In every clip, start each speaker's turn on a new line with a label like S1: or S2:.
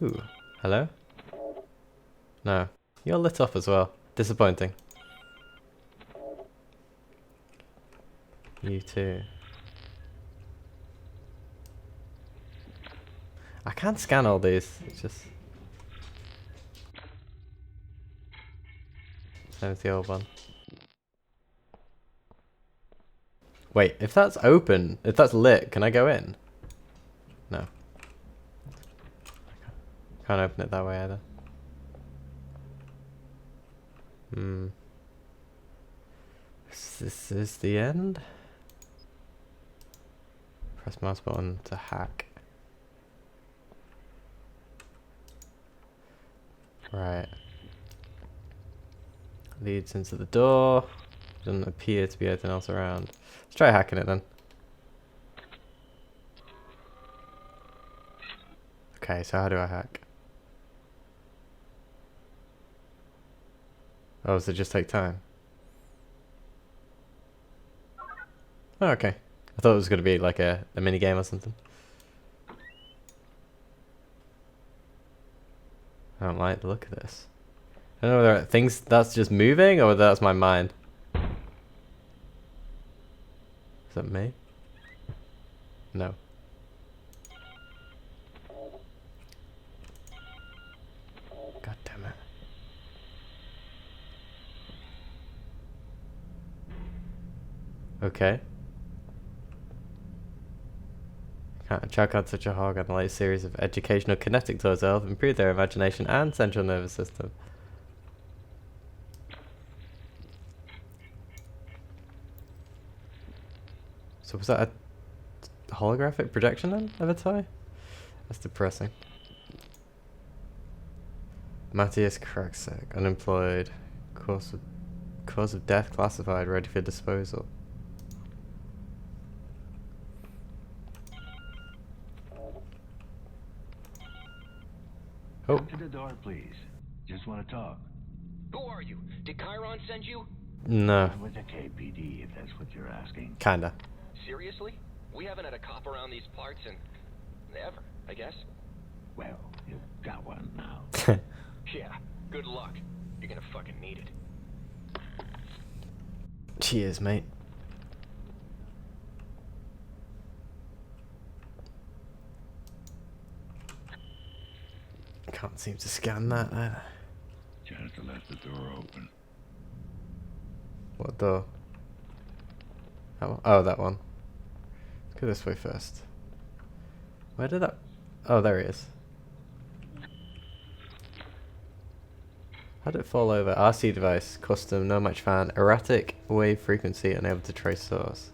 S1: Ooh, hello? No. You're lit up as well. Disappointing. You too. I can't scan all these. It's just... Same as the old one. Wait, if that's open, if that's lit, can I go in? No. Can't open it that way either. This is the end. Press mouse button to hack. Right. Leads into the door. Doesn't appear to be anything else around. Let's try hacking it then. Okay, so how do I hack? Oh, does it just take time? Oh, okay. I thought it was going to be like a mini game or something. I don't like the look of this. I don't know whether things that's just moving or whether that's my mind. Is that me? No. God damn it. Okay. Chuck out such a hog on the latest series of educational kinetic toys to help improve their imagination and central nervous system. So was that a holographic projection then of a toy? That's depressing. Matthias Kraksek, unemployed, cause of death classified, ready for disposal.
S2: Come to the door, please. Just want to talk.
S3: Who are you? Did Chiron send you?
S1: No.
S2: I'm with the KPD, if that's what you're asking.
S1: Kinda.
S3: Seriously? We haven't had a cop around these parts in... ever, I guess.
S2: Well, you've got one now.
S3: Yeah, good luck. You're gonna fucking need it.
S1: Cheers, mate. Can't seem to scan that either.
S2: Chance to let the door open.
S1: What door? That one? Oh, that one. Let's go this way first. Where did that... Oh, there he is. How did it fall over? RC device, custom, no match fan, erratic wave frequency, unable to trace source.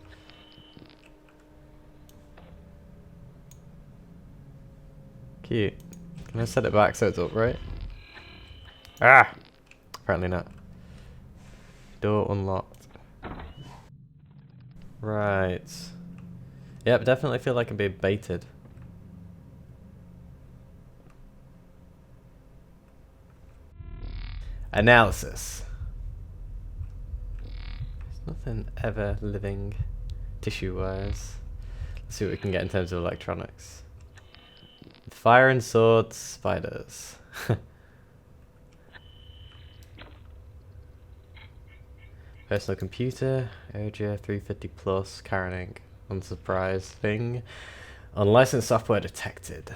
S1: Cute. Can I set it back so it's upright? Ah! Apparently not. Door unlocked. Right. Yep, definitely feel like I'm being baited. Analysis. There's nothing ever living tissue-wise. Let's see what we can get in terms of electronics. Fire and swords, spiders. Personal computer, Urgia 350 plus, carrying unsurprised thing. Unlicensed software detected.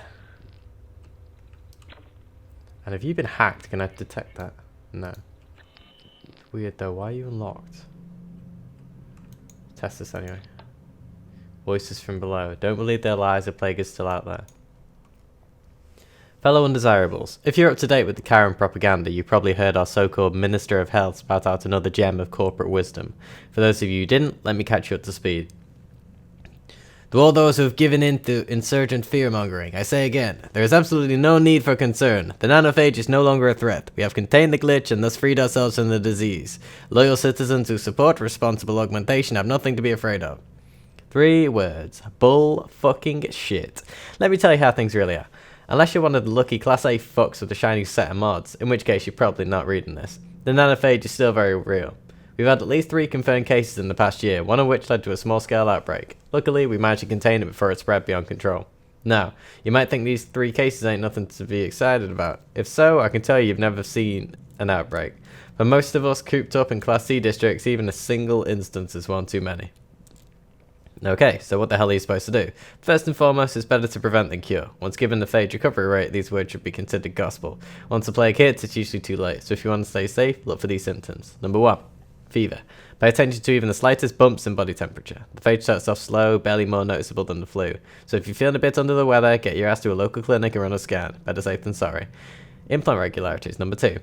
S1: And have you been hacked? Can I detect that? No. It's weird though, why are you unlocked? Test this anyway. Voices from below. Don't believe their lies, a plague is still out there. Fellow undesirables, if you're up to date with the Karen propaganda, you probably heard our so-called Minister of Health spout out another gem of corporate wisdom. For those of you who didn't, let me catch you up to speed. To all those who have given in to insurgent fear-mongering, I say again, there is absolutely no need for concern. The Nanophage is no longer a threat. We have contained the glitch and thus freed ourselves from the disease. Loyal citizens who support responsible augmentation have nothing to be afraid of. 3 words. Bull fucking shit. Let me tell you how things really are. Unless you're one of the lucky Class A fucks with a shiny set of mods, in which case you're probably not reading this, the Nanophage is still very real. We've had at least 3 confirmed cases in the past year, one of which led to a small-scale outbreak. Luckily, we managed to contain it before it spread beyond control. Now, you might think these 3 cases ain't nothing to be excited about. If so, I can tell you've never seen an outbreak. For most of us cooped up in Class C districts, even a single instance is one too many. Okay, so what the hell are you supposed to do? First and foremost, it's better to prevent than cure. Once given the phage recovery rate, these words should be considered gospel. Once the plague hits, it's usually too late, so if you want to stay safe, look for these symptoms. Number 1. Fever. Pay attention to even the slightest bumps in body temperature. The phage starts off slow, barely more noticeable than the flu. So if you're feeling a bit under the weather, get your ass to a local clinic and run a scan. Better safe than sorry. Implant regularities. Number 2.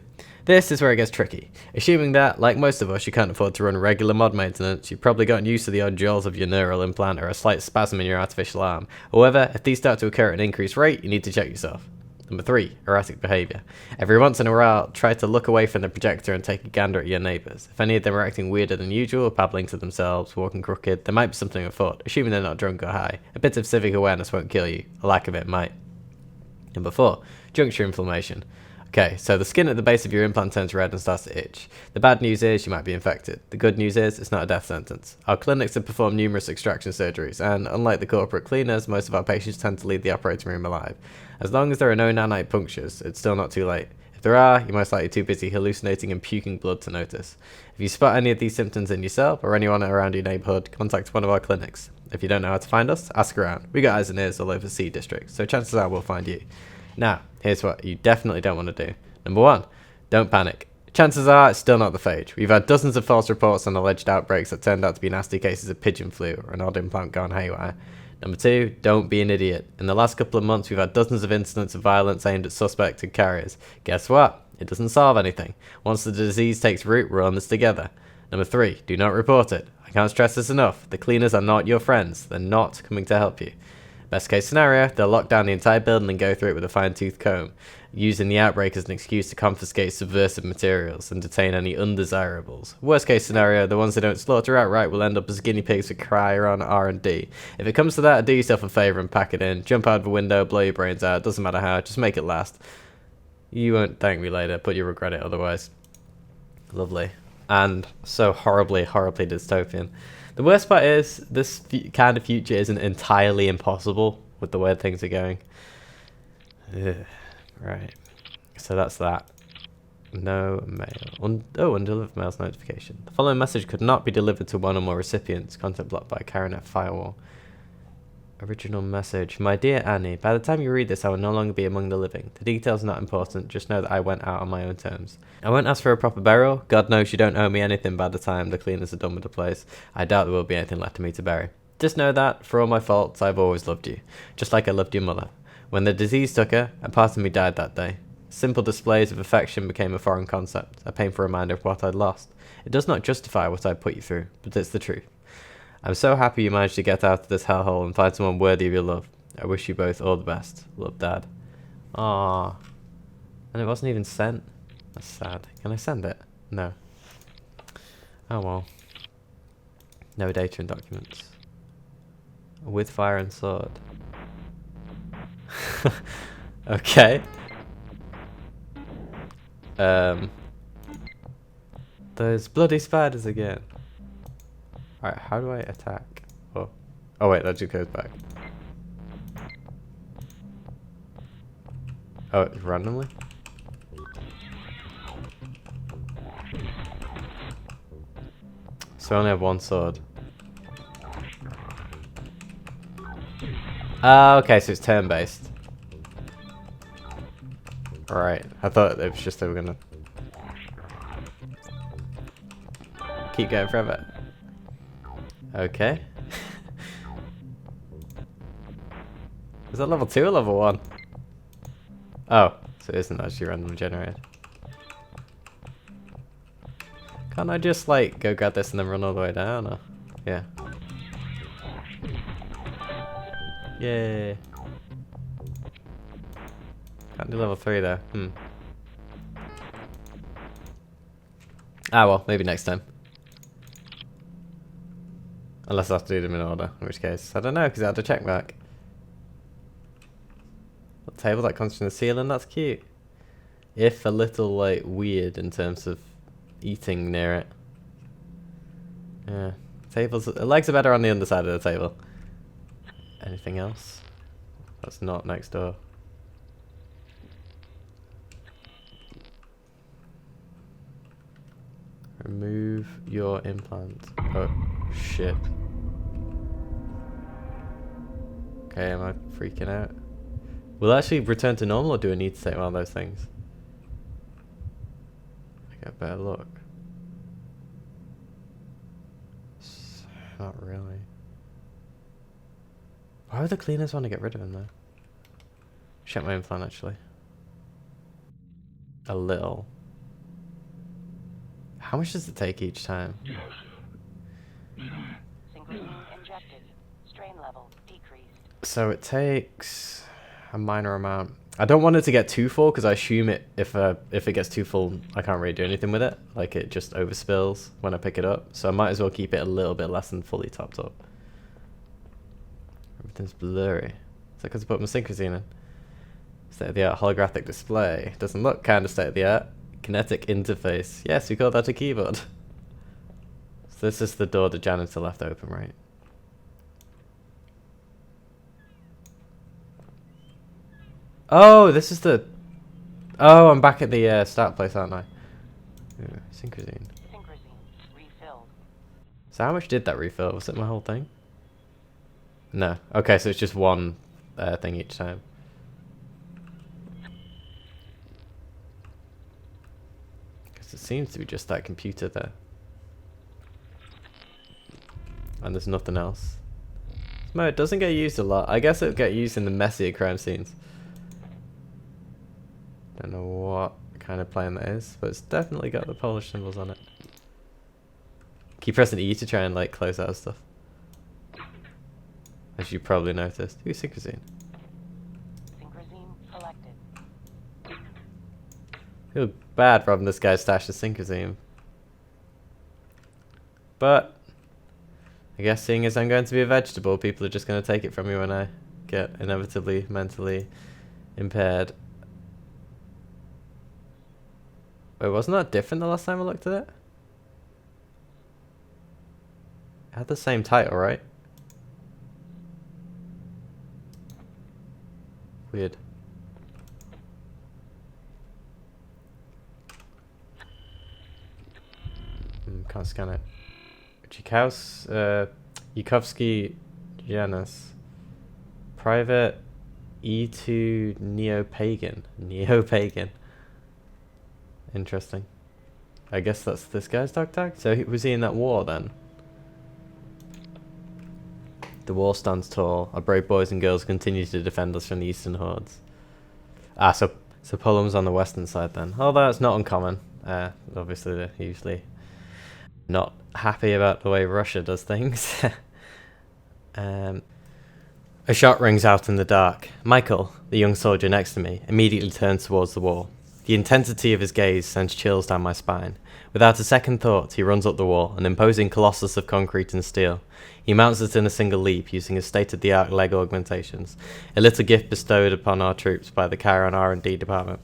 S1: This is where it gets tricky. Assuming that, like most of us, you can't afford to run regular mod maintenance, you've probably gotten used to the odd jolts of your neural implant or a slight spasm in your artificial arm. However, if these start to occur at an increased rate, you need to check yourself. Number 3. Erratic behaviour. Every once in a while, try to look away from the projector and take a gander at your neighbours. If any of them are acting weirder than usual, babbling to themselves, walking crooked, there might be something afoot, assuming they're not drunk or high. A bit of civic awareness won't kill you, a lack of it might. Number 4. Juncture inflammation. Okay, so the skin at the base of your implant turns red and starts to itch. The bad news is you might be infected. The good news is it's not a death sentence. Our clinics have performed numerous extraction surgeries, and unlike the corporate cleaners, most of our patients tend to leave the operating room alive. As long as there are no nanite punctures, it's still not too late. If there are, you're most likely too busy hallucinating and puking blood to notice. If you spot any of these symptoms in yourself or anyone around your neighbourhood, contact one of our clinics. If you don't know how to find us, ask around. We got eyes and ears all over C district, so chances are we'll find you. Now, here's what you definitely don't want to do. Number 1, don't panic. Chances are it's still not the phage. We've had dozens of false reports on alleged outbreaks that turned out to be nasty cases of pigeon flu or an odd implant gone haywire. Number 2, don't be an idiot. In the last couple of months, we've had dozens of incidents of violence aimed at suspected carriers. Guess what? It doesn't solve anything. Once the disease takes root, we're on this together. Number 3, do not report it. I can't stress this enough. The cleaners are not your friends. They're not coming to help you. Best case scenario, they'll lock down the entire building and go through it with a fine-tooth comb, using the outbreak as an excuse to confiscate subversive materials and detain any undesirables. Worst case scenario, the ones they don't slaughter outright will end up as guinea pigs for cryon R&D. If it comes to that, do yourself a favour and pack it in. Jump out of a window, blow your brains out, doesn't matter how, just make it last. You won't thank me later, but you'll regret it otherwise. Lovely. And so horribly, horribly dystopian. The worst part is, this kind of future isn't entirely impossible with the way things are going. Ugh. Right. So that's that. No mail. Undelivered mail's notification. The following message could not be delivered to one or more recipients. Content blocked by Karanet firewall. Original message. My dear Annie, by the time you read this, I will no longer be among the living. The details are not important, just know that I went out on my own terms. I won't ask for a proper burial. God knows you don't owe me anything by the time the cleaners are done with the place. I doubt there will be anything left for me to bury. Just know that, for all my faults, I've always loved you. Just like I loved your mother. When the disease took her, a part of me died that day. Simple displays of affection became a foreign concept, a painful reminder of what I'd lost. It does not justify what I put you through, but it's the truth. I'm so happy you managed to get out of this hellhole and find someone worthy of your love. I wish you both all the best. Love, Dad. Aww. And it wasn't even sent. That's sad. Can I send it? No. Oh well. No data and documents. With fire and sword. Okay. Those bloody spiders again. Alright, how do I attack? Oh wait, that just goes back. Oh, it's randomly? So I only have one sword. Okay, so it's turn-based. Alright, I thought it was just they were gonna keep going forever. Okay. Is that level 2 or level 1? Oh, so it isn't actually randomly generated. Can't I just like go grab this and then run all the way down? Or? Yeah. Yay. Can't do level 3 though. Ah well, maybe next time. Unless I have to do them in order, in which case, I don't know, because I had to check back. A table that comes from the ceiling, that's cute. If a little, like, weird in terms of eating near it. Yeah. Tables, legs are better on the underside of the table. Anything else? That's not next door. Remove your implant. Oh, shit. Okay, am I freaking out? Will it actually return to normal, or do I need to take one of those things? I get a better look. Not really. Why would the cleaners want to get rid of him though? Check my implant actually. A little. How much does it take each time?
S4: Synchrosine injected. Strain level decreased.
S1: So it takes a minor amount. I don't want it to get too full because I assume if it gets too full, I can't really do anything with it. Like it just overspills when I pick it up. So I might as well keep it a little bit less than fully topped up. Everything's blurry. Is that because I put my synchrosine in? State-of-the-art holographic display. Doesn't look kind of state-of-the-art. Kinetic interface. Yes, we call that a keyboard. So this is the door the janitor left open, right? Oh, this is the... Oh, I'm back at the start place, aren't I? Ooh, synchrosine.
S4: Synchrosine refilled.
S1: So how much did that refill? Was it my whole thing? No. Okay, so it's just one thing each time. Because it seems to be just that computer there. And there's nothing else. No, it doesn't get used a lot. I guess it'll get used in the messier crime scenes. Don't know what kind of plane that is, but it's definitely got the Polish symbols on it. Keep pressing E to try and like close out stuff. As you probably noticed. Ooh, synchrosine.
S4: Synchrosine selected.
S1: Feel bad robbing this guy's stash of synchrosine. But I guess seeing as I'm going to be a vegetable, people are just going to take it from me when I get inevitably mentally impaired. Wait, wasn't that different the last time I looked at it? It had the same title, right? Weird. Can't scan it. Yukovsky Janus. Private E2 Neo-Pagan. Neo-Pagan. Interesting. I guess that's this guy's dog tag? So was he in that war then? The wall stands tall. Our brave boys and girls continue to defend us from the eastern hordes. Ah, so Poland's on the western side then. Although it's not uncommon. Obviously they're usually not happy about the way Russia does things. A shot rings out in the dark. Michael, the young soldier next to me, immediately turns towards the wall. The intensity of his gaze sends chills down my spine. Without a second thought, he runs up the wall, an imposing colossus of concrete and steel. He mounts it in a single leap, using his state-of-the-art leg augmentations, a little gift bestowed upon our troops by the Chiron R&D department.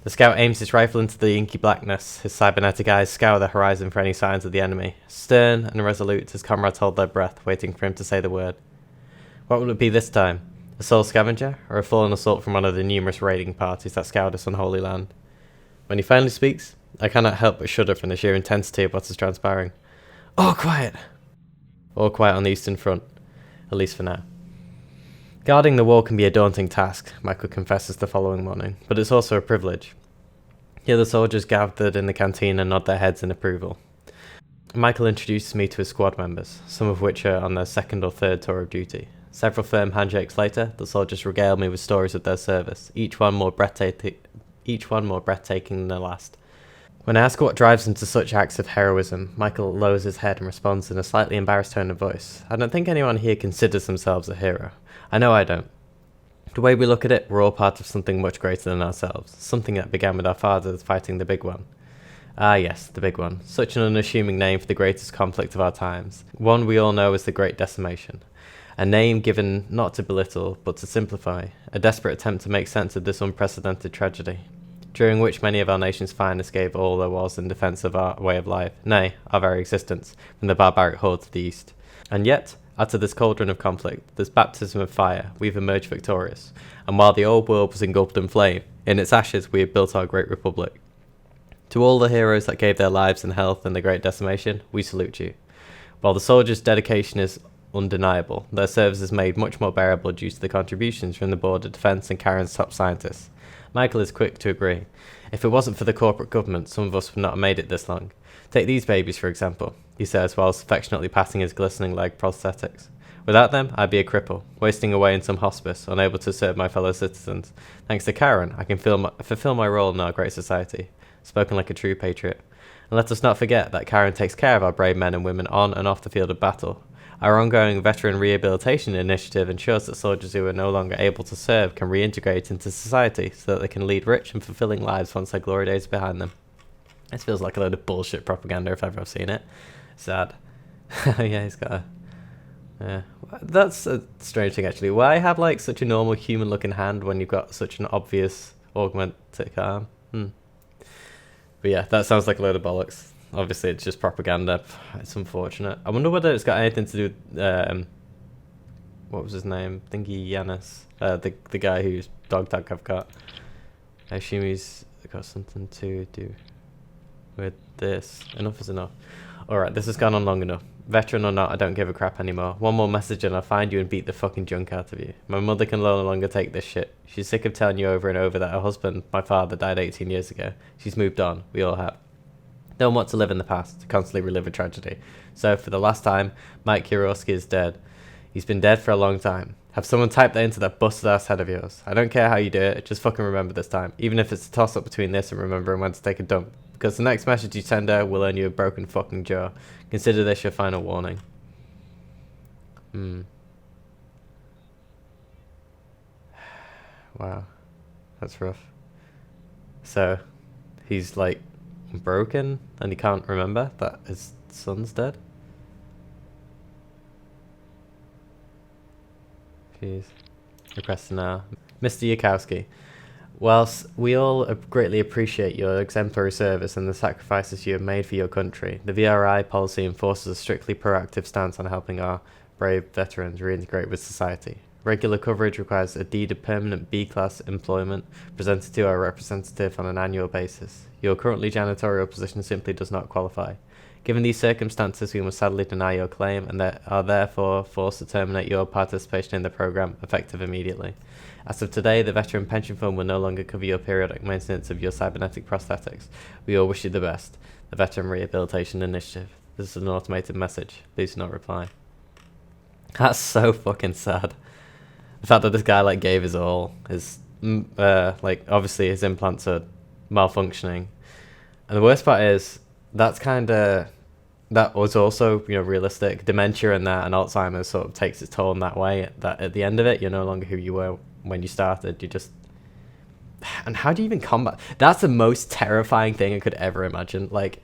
S1: The scout aims his rifle into the inky blackness. His cybernetic eyes scour the horizon for any signs of the enemy. Stern and resolute, his comrades hold their breath, waiting for him to say the word. What will it be this time? A sole scavenger, or a fallen assault from one of the numerous raiding parties that scoured this unholy land? When he finally speaks, I cannot help but shudder from the sheer intensity of what is transpiring. All quiet! All quiet on the eastern front, at least for now. Guarding the wall can be a daunting task, Michael confesses the following morning, but it's also a privilege. Here the soldiers gathered in the canteen and nod their heads in approval. Michael introduces me to his squad members, some of which are on their second or third tour of duty. Several firm handshakes later, the soldiers regale me with stories of their service, each one more breathtaking than the last. When I ask what drives them to such acts of heroism, Michael lowers his head and responds in a slightly embarrassed tone of voice. I don't think anyone here considers themselves a hero. I know I don't. The way we look at it, we're all part of something much greater than ourselves, something that began with our fathers fighting the big one. Ah yes, the big one. Such an unassuming name for the greatest conflict of our times. One we all know as the Great Decimation. A name given not to belittle, but to simplify. A desperate attempt to make sense of this unprecedented tragedy, during which many of our nation's finest gave all there was in defence of our way of life, nay, our very existence, from the barbaric horde to the east. And yet, Out of this cauldron of conflict, this baptism of fire, we've emerged victorious. And while the old world was engulfed in flame, in its ashes we have built our great republic. To all the heroes that gave their lives and health in the great decimation, we salute you. While the soldiers' dedication is undeniable, their service is made much more bearable due to the contributions from the Board of Defense and Karen's top scientists. Michael is quick to agree. If it wasn't for the corporate government, some of us would not have made it this long. Take these babies, for example, he says whilst affectionately patting his glistening leg prosthetics. Without them, I'd be a cripple, wasting away in some hospice, unable to serve my fellow citizens. Thanks to Karen, I can fulfill my role in our great society. Spoken like a true patriot. And let us not forget that Karen takes care of our brave men and women on and off the field of battle. Our ongoing veteran rehabilitation initiative ensures that soldiers who are no longer able to serve can reintegrate into society so that they can lead rich and fulfilling lives once their glory days are behind them. This feels like a load of bullshit propaganda if ever I've seen it. Sad. Yeah, he's got a... Yeah. That's a strange thing actually. Why have like such a normal human looking hand when you've got such an obvious augmented arm? But yeah, that sounds like a load of bollocks. Obviously, it's just propaganda. It's unfortunate. I wonder whether it's got anything to do with, what was his name? Thingy Yanis. The guy whose dog tag I've got. I assume he's got something to do with this. Enough is enough. Alright, this has gone on long enough. Veteran or not, I don't give a crap anymore. One more message and I'll find you and beat the fucking junk out of you. My mother can no longer take this shit. She's sick of telling you over and over that her husband, my father, died 18 years ago. She's moved on. We all have. Don't want to live in the past, to constantly relive a tragedy. So, for the last time, Mike Kurowski is dead. He's been dead for a long time. Have someone type that into that busted ass head of yours. I don't care how you do it, just fucking remember this time. Even if it's a toss up between this and remembering when to take a dump. Because the next message you send out will earn you a broken fucking jaw. Consider this your final warning. Wow. That's rough. So, he's like broken and he can't remember that his son's dead. Jeez. Request now. Mr. Yukowski. Whilst we all greatly appreciate your exemplary service and the sacrifices you have made for your country, the VRI policy enforces a strictly proactive stance on helping our brave veterans reintegrate with society. Regular coverage requires a deed of permanent B-class employment presented to our representative on an annual basis. Your currently janitorial position simply does not qualify. Given these circumstances, we must sadly deny your claim and are therefore forced to terminate your participation in the program effective immediately. As of today, the Veteran Pension Fund will no longer cover your periodic maintenance of your cybernetic prosthetics. We all wish you the best. The Veteran Rehabilitation Initiative. This is an automated message. Please do not reply. That's so fucking sad. The fact that this guy like gave his all, his like obviously his implants are malfunctioning, and the worst part is that was also, you know, realistic. Dementia and that and Alzheimer's sort of takes its toll in that way. That at the end of it, you're no longer who you were when you started. You just, and how do you even combat? That's the most terrifying thing I could ever imagine. Like,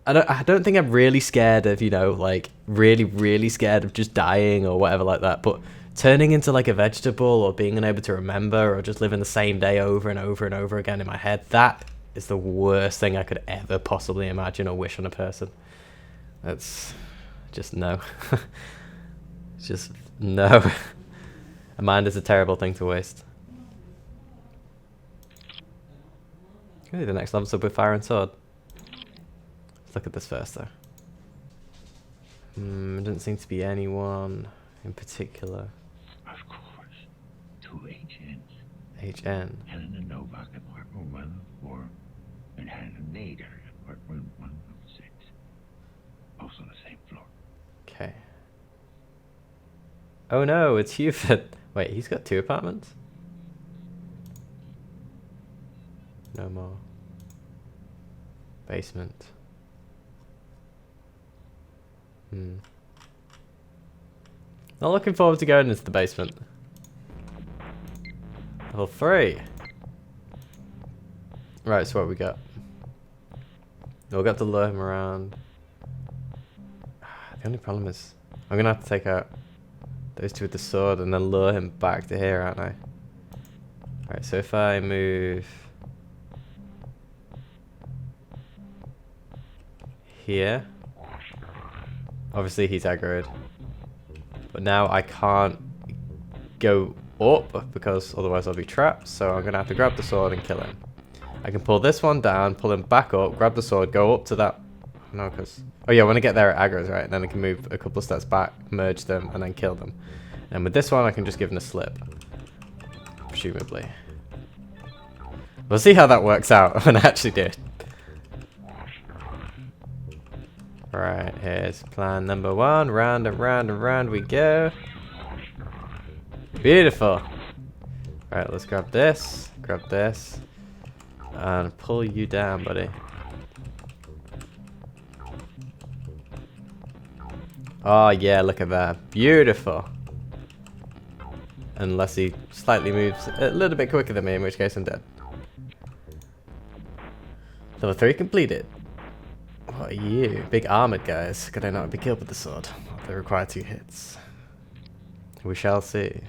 S1: I don't think I'm really scared of, you know, like really scared of just dying or whatever like that, but turning into like a vegetable or being unable to remember or just living the same day over and over and over again in my head, that is the worst thing I could ever possibly imagine or wish on a person. That's just no. Just no. A mind is a terrible thing to waste. Okay, the next level's up with fire and sword. Let's look at this first though. Doesn't seem to be anyone in particular.
S2: Of course. 2 HNs.
S1: HN.
S2: Helen and Novak, apartment 104. And Helen and Nader, apartment 106. Both on the same floor.
S1: Okay. Oh no, it's Huford. Wait, he's got 2 apartments? No more. Basement. Not looking forward to going into the basement. Level 3. Right, so what we got? We've got to lure him around. The only problem is I'm gonna have to take out those 2 with the sword and then lure him back to here, aren't I? Alright, so if I move here, obviously he's aggroed. But now I can't go up because otherwise I'll be trapped. So I'm going to have to grab the sword and kill him. I can pull this one down, pull him back up, grab the sword, go up to that. No, because... Oh yeah, when I get there it aggro's, right? And then I can move a couple of steps back, merge them, and then kill them. And with this one I can just give him a slip. Presumably. We'll see how that works out when I actually do it. Right, here's plan number 1. Round and round and round we go. Beautiful. Right, let's grab this, and pull you down, buddy. Oh yeah, look at that. Beautiful. Unless he slightly moves a little bit quicker than me, in which case I'm dead. Level 3 completed. What are you? Big armored guys. Could I not be killed with the sword? They require 2 hits. We shall see.